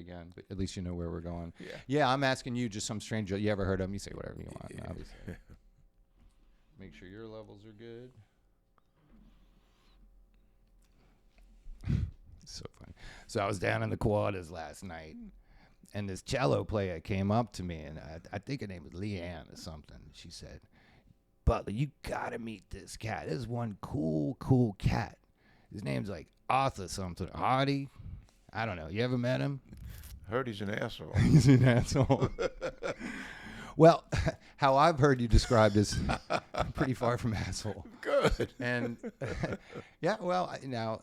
again, but at least you know where we're going. Yeah. Yeah, I'm asking you, just some stranger. You ever heard of them? You say whatever you want, obviously. Make sure your levels are good. So funny. So I was down in the quarters last night, and this cello player came up to me, and I think her name was Leanne or something. She said, "Butler, you gotta meet this cat. There's one cool cat. His name's like Arthur something. Hardy? I don't know. You ever met him?" Heard he's an asshole. He's an asshole. Well, how I've heard you described is pretty far from asshole. Good. And yeah, well, now,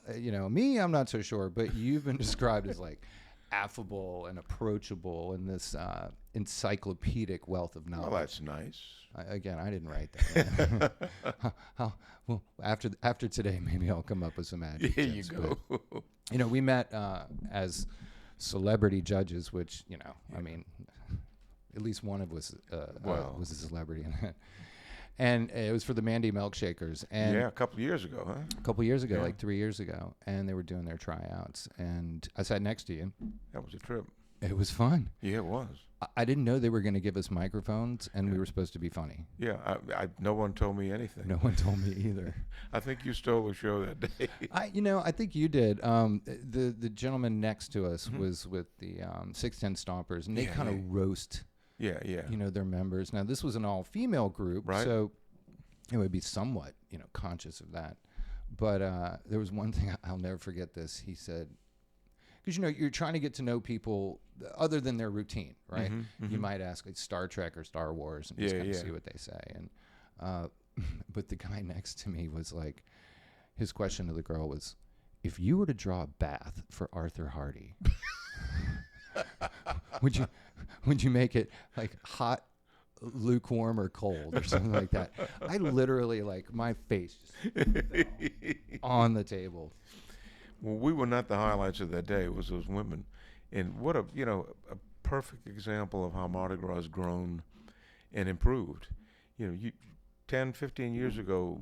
me, I'm not so sure, but you've been described as like affable and approachable and this encyclopedic wealth of knowledge. Well, that's nice. I didn't write that. Well, after today, maybe I'll come up with some adjectives. Here you go. But, we met as celebrity judges, which, I mean, at least one of us was a celebrity in it. And it was for the Mandy Milkshakers. And Yeah, a couple of years ago, huh? a couple years ago, Yeah. like 3 years ago. And they were doing their tryouts. And I sat next to you. That was a trip. It was fun. Yeah, it was. I didn't know they were going to give us microphones, and we were supposed to be funny. Yeah, no one told me anything. No one told me either. I think you stole the show that day. I think you did. The gentleman next to us was with the 610 Stompers, and they kind of roast Yeah. their members. Now, this was an all-female group, Right. so it would be somewhat, conscious of that. But there was one thing, I'll never forget this. He said, because, you're trying to get to know people other than their routine, right? You might ask like Star Trek or Star Wars and just kind of see what they say. And but the guy next to me was like, his question to the girl was, if you were to draw a bath for Arthur Hardy, would you make it like hot, lukewarm, or cold or something like that? I literally, like, my face just on the table. Well, we were not the highlights of that day. It was those women. And what a perfect example of how Mardi Gras has grown and improved. 10, 15 years ago,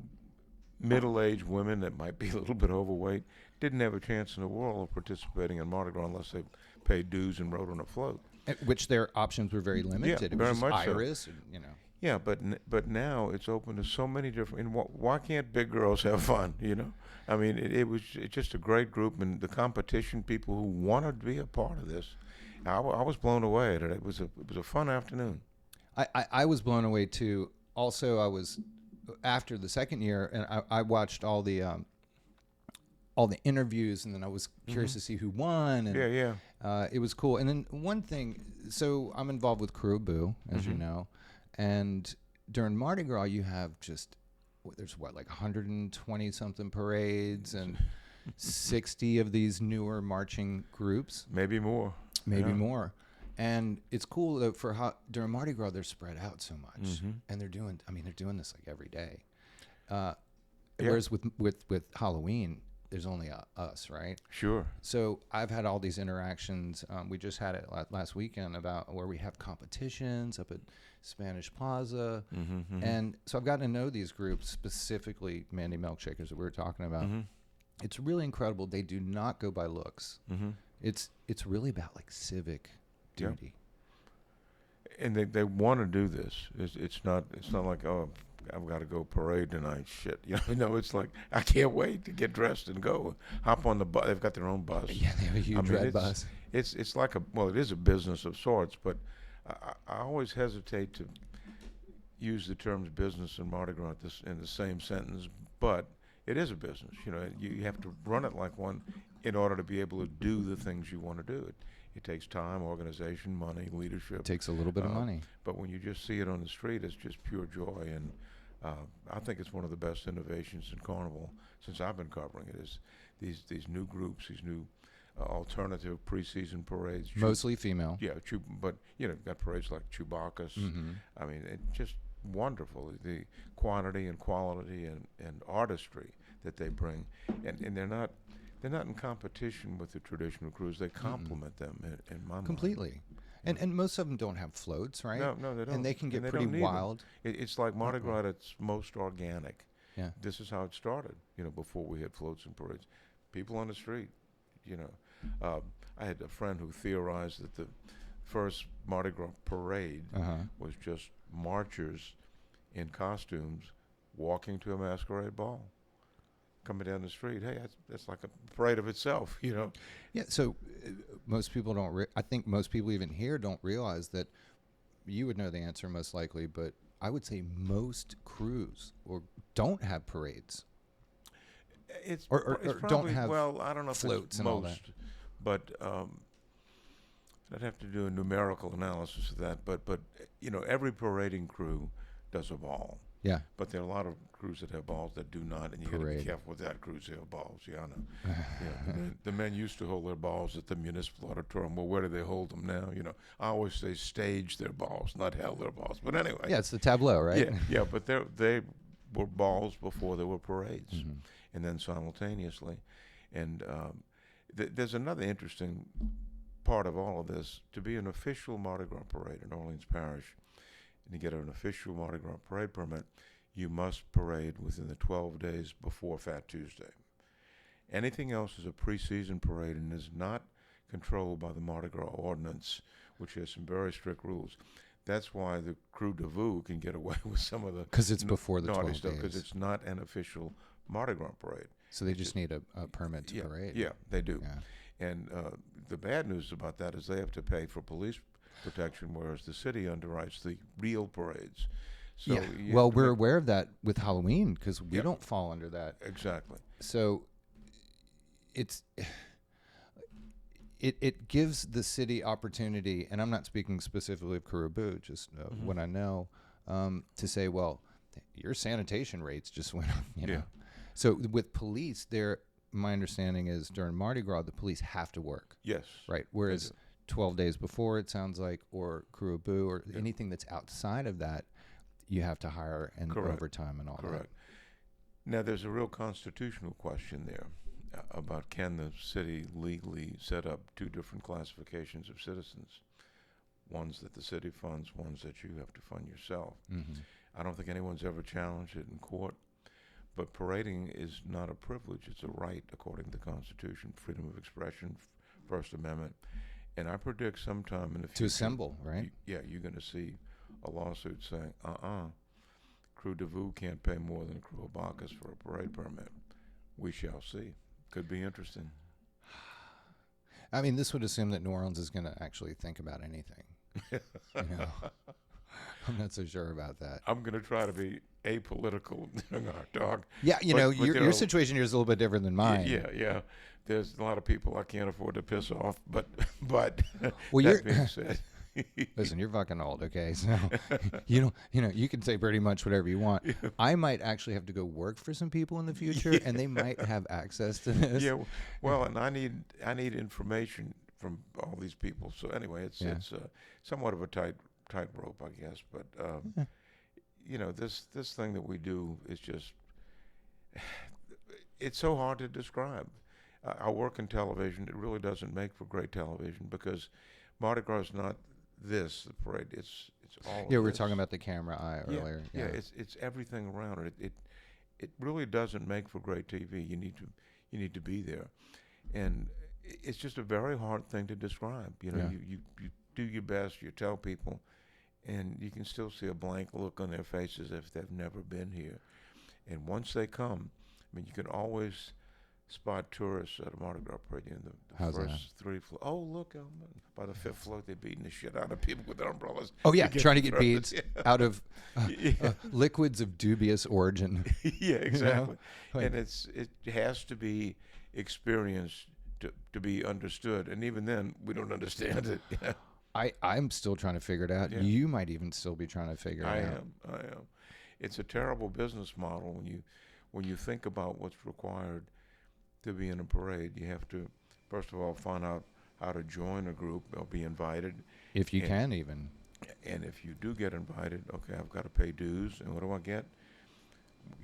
middle-aged women that might be a little bit overweight didn't have a chance in the world of participating in Mardi Gras unless they paid dues and rode on a float. Which their options were very limited. It was very just much so. Iris, and, Yeah, but now it's open to so many different. And why can't big girls have fun? I mean, it's just a great group, and the competition, people who wanted to be a part of this. I was blown away at it. It was a fun afternoon. I was blown away too. Also, I was after the second year, and I watched all the interviews, and then I was curious to see who won. And, it was cool. And then one thing, so I'm involved with Crew Boo, as you know, and during Mardi Gras, you have there's like 120 something parades and 60 of these newer marching groups. Maybe more. More. And it's cool that for how during Mardi Gras they're spread out so much, and they're doing this like every day. Whereas with Halloween, there's only us, right? Sure. So I've had all these interactions. We just had it last weekend about where we have competitions up at Spanish Plaza, and so I've gotten to know these groups, specifically Mandy Milkshakers that we were talking about. It's really incredible. They do not go by looks. It's really about like civic duty. And they want to do this. It's not like, oh, I've got to go parade tonight. Shit, it's like I can't wait to get dressed and go. Hop on the bus. They've got their own bus. Yeah, they have a huge red bus. It's like it is a business of sorts, but I always hesitate to use the terms business and Mardi Gras in the same sentence, but it is a business. You have to run it like one in order to be able to do the things you want to do. It takes time, organization, money, leadership. It takes a little bit of money. But when you just see it on the street, it's just pure joy. And I think it's one of the best innovations in Carnival since I've been covering it. Is these new groups, these new alternative preseason parades. Mostly female. Yeah, but got parades like Chewbacca's. I mean, it's just wonderful. The quantity and quality and artistry that they bring, and they're not in competition with the traditional crews. They complement them in my mind. Completely. And most of them don't have floats, right? No, they don't. And they can get they pretty don't need wild. them. It's like Mardi Gras at its most organic. Yeah. This is how it started, before we had floats and parades. People on the street, Uh, I had a friend who theorized that the first Mardi Gras parade was just marchers in costumes walking to a masquerade ball, coming down the street. Hey, that's like a parade of itself, you know. Yeah. So most people don't. I think most people even here don't realize that. You would know the answer most likely, but I would say most crews or don't have parades. Or It's don't probably, have well, I don't know if floats it's and all that. most, but I'd have to do a numerical analysis of that. But you know, every parading crew does a ball. Yeah. But there are a lot of crews that have balls that do not, and you got to be Parade. careful with that. Crews that have balls, yeah, I know. The men used to hold their balls at the municipal auditorium. Well, where do they hold them now? You know, I always say stage their balls, not held their balls. But anyway, Yeah, it's the tableau, right? yeah. But they were balls before there were parades, and then simultaneously, and there's another interesting part of all of this. To be an official Mardi Gras parade in Orleans Parish, and to get an official Mardi Gras parade permit, you must parade within the 12 days before Fat Tuesday. Anything else is a preseason parade and is not controlled by the Mardi Gras ordinance, which has some very strict rules. That's why the Crew de Vue can get away with some of the Because it's before the naughty 12 stuff, days. because it's not an official Mardi Gras parade. So they just need a permit to parade. Yeah, they do. Yeah. And the bad news about that is they have to pay for police protection, whereas the city underwrites the real parades. So yeah. Well, we're aware of that with Halloween because we don't fall under that. Exactly. So it gives the city opportunity, and I'm not speaking specifically of Caribou, just what I know, to say, well, your sanitation rates just went up. You know? So with police, my understanding is during Mardi Gras, the police have to work. Yes. Right. Whereas 12 days before, it sounds like, or Caribou, or anything that's outside of that, you have to hire and overtime and all that. Correct. Now, there's a real constitutional question there about can the city legally set up two different classifications of citizens, ones that the city funds, ones that you have to fund yourself. I don't think anyone's ever challenged it in court, but parading is not a privilege. It's a right according to the Constitution, freedom of expression, First Amendment. And I predict sometime in the future, to assemble, right? You're going to see a lawsuit saying, Crew de Vue can't pay more than Crew of Bacchus for a parade permit. We shall see. Could be interesting. I mean, this would assume that New Orleans is going to actually think about anything. You know, I'm not so sure about that. I'm going to try to be apolitical during our talk. Yeah, but your situation here is a little bit different than mine. Yeah. There's a lot of people I can't afford to piss off, but well, that being said. Listen, you're fucking old, okay? So you can say pretty much whatever you want. I might actually have to go work for some people in the future, and they might have access to this. Yeah, well, and I need information from all these people. So anyway, it's somewhat of a tightrope, I guess. But this thing that we do is just it's so hard to describe. I work in television. It really doesn't make for great television because Mardi Gras is not the parade. It's all. Yeah, we were talking about the camera eye earlier. Yeah, it's everything around it. It really doesn't make for great TV. You need to be there, and it's just a very hard thing to describe. You do your best. You tell people, and you can still see a blank look on their faces if they've never been here. And once they come, I mean, you can always spot tourists at a Mardi Gras parade in the first three floors. Oh, look, by the fifth floor, they're beating the shit out of people with umbrellas. Oh, yeah, trying to get beads out of liquids of dubious origin. Yeah, exactly. And it has to be experienced to be understood. And even then, we don't understand it. You know? I'm still trying to figure it out. Yeah. You might even still be trying to figure it out. I am. It's a terrible business model when you think about what's required to be in a parade. You have to, first of all, find out how to join a group or be invited. If you can even. And if you do get invited, okay, I've got to pay dues. And what do I get?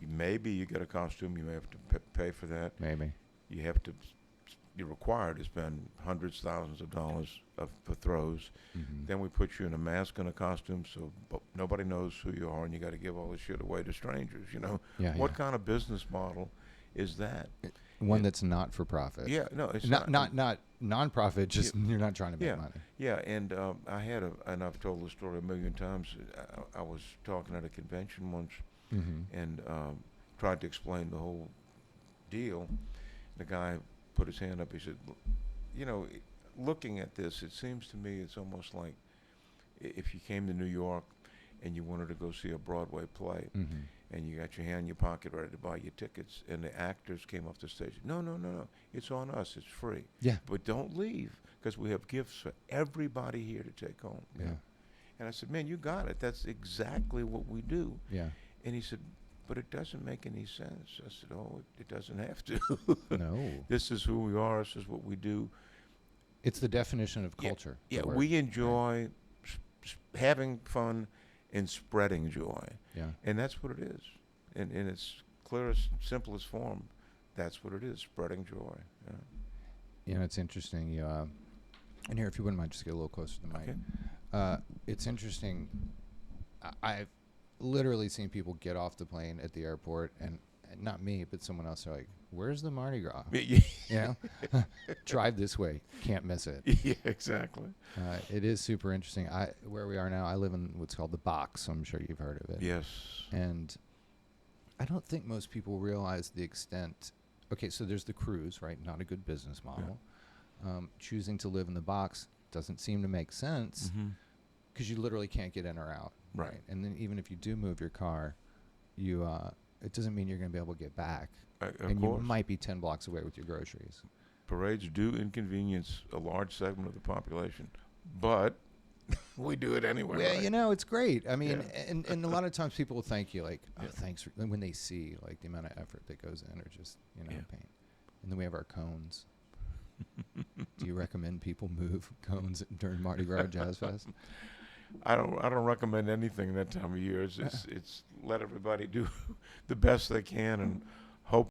Maybe you get a costume. You may have to pay for that. Maybe. You're required to spend hundreds, thousands of dollars for throws. Mm-hmm. Then we put you in a mask and a costume so nobody knows who you are, and you got to give all this shit away to strangers, you know? Yeah, what kind of business model is that? One that's not for profit. Yeah, no, it's not non-profit. Just you're not trying to make yeah, money. yeah, and and I've told the story a million times. I was talking at a convention once, and tried to explain the whole deal. The guy put his hand up. He said, "You know, looking at this, it seems to me it's almost like if you came to New York and you wanted to go see a Broadway play, and you got your hand in your pocket ready to buy your tickets, and the actors came off the stage. No, no, no, no. It's on us. It's free. Yeah. But don't leave, because we have gifts for everybody here to take home. Yeah. And I said, man, you got it. That's exactly what we do. Yeah. And he said, but it doesn't make any sense. I said, oh, it doesn't have to. No. This is who we are. This is what we do. It's the definition of culture. Yeah, we enjoy having fun and spreading joy. Yeah. And that's what it is. In its clearest, simplest form, that's what it is, spreading joy. Yeah. You know, it's interesting. You, and here, if you wouldn't mind, just get a little closer to the mic. Okay. It's interesting. I've literally seen people get off the plane at the airport, and not me, but someone else are like, where's the Mardi Gras? You know? Drive this way. Can't miss it. Yeah, exactly. It is super interesting. Where we are now, I live in what's called the Box. So I'm sure you've heard of it. Yes. And I don't think most people realize the extent. Okay, so there's the cruise, right? Not a good business model. Yeah. Choosing to live in the Box doesn't seem to make sense because you literally can't get in or out. Right. And then even if you do move your car, you it doesn't mean you're going to be able to get back. Of and course. You might be 10 blocks away with your groceries. Parades do inconvenience a large segment of the population, but we do it anyway. Well, right? you know, it's great. I mean, and a lot of times people will thank you, like, oh, thanks, when they see, like, the amount of effort that goes in or just, you know, pain. And then we have our cones. Do you recommend people move cones during Mardi Gras Jazz Fest? I don't recommend anything that time of year. It's let everybody do the best they can and hope